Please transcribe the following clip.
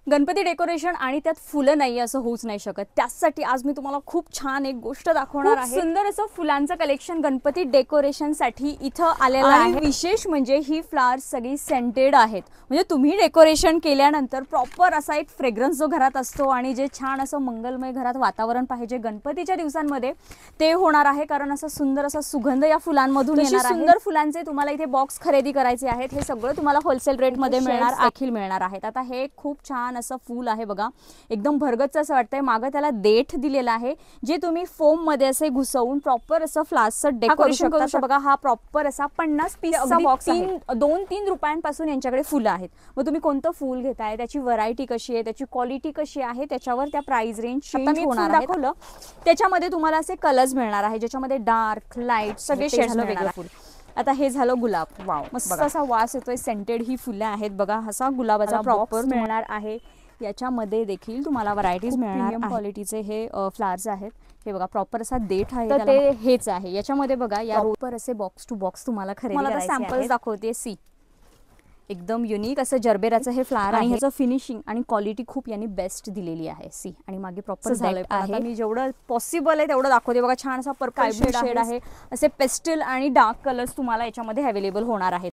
Ganpati decoration आणि त्यात फुलं नाही असं होऊच नाही शकत. त्यासाठी आज मी तुम्हाला खूप छान एक गोष्ट दाखवणार आहे. सुंदर असं फुलांचं कलेक्शन गणपती डेकोरेशनसाठी इथं आलेलं आहे. विशेष म्हणजे ही फ्लावर्स सगळी सेंटेड आहेत. म्हणजे तुम्ही डेकोरेशन केल्यानंतर प्रॉपर असा एक फ्रेग्रन्स जो घरात असतो आणि जे छान असं मंगलमय घरात वातावरण पाहिजे गणपतीच्या दिवसांमध्ये ते होणार आहे. कारण असं सुंदर असा सुगंध या फुलांमधून येणार आहे. सुंदर फुलांचे तुम्हाला इथे बॉक्स खरेदी करायचे आहेत. हे सगळं तुम्हाला होलसेल रेटमध्ये मिळणार आहेत. आता हे खूप छान असं फूल आहे बघा, एकदम भरगच्च असं वाटतंय. मागं त्याला देठ दिलेला आहे जे तुम्ही फोम मध्ये असे घुसवून प्रॉपर असं फ्लावर्सचं डेकोरेशन करू शकता. बघा हा प्रॉपर असा 50 पीसचा बॉक्स आहे. 2-3 रुपयांपासून यांच्याकडे फुलं आहेत. मग तुम्ही कोणतं फूल घेताय, त्याची व्हरायटी कशी आहे, त्याची क्वालिटी कशी आहे, त्याच्यावर त्या प्राइस रेंज चेंज होणार आहे. दाखवलं त्याच्यामध्ये तुम्हाला असे कलर्स मिळणार आहे ज्याच्यामध्ये डार्क लाईट सगळे शेड्स मिळणार फुल. आता हे झालं गुलाब. वाव, मस्त असा वास येतोय. सेंटेड ही फुलं आहेत बघा. असा गुलाबाचा प्रॉपर मिळणार आहे. याच्यामध्ये देखील तुम्हाला व्हरायटीज मिळणार. क्वालिटीचे हे फ्लावर्स आहेत. हे बघा प्रॉपर असा देठ आहे. तर ते हेच आहे. याच्यामध्ये बघा या प्रॉपर असे बॉक्स टू बॉक्स तुम्हाला खरेदी करायचे आहेत. सॅम्पल्स दाखवते. सी एकदम युनिक असं जर्बेराचं हे फ्लावर आणि ह्याचं फिनिशिंग आणि क्वालिटी खूप यांनी बेस्ट दिलेली आहे. सी आणि मागे प्रॉपर झालं आहे. मी जेवढं पॉसिबल आहे तेवढं दाखवते. बघा छान असा पर्पल शेड आहे. असे पेस्टल आणि डार्क कलर्स तुम्हाला याच्यामध्ये अवेलेबल होणार आहेत.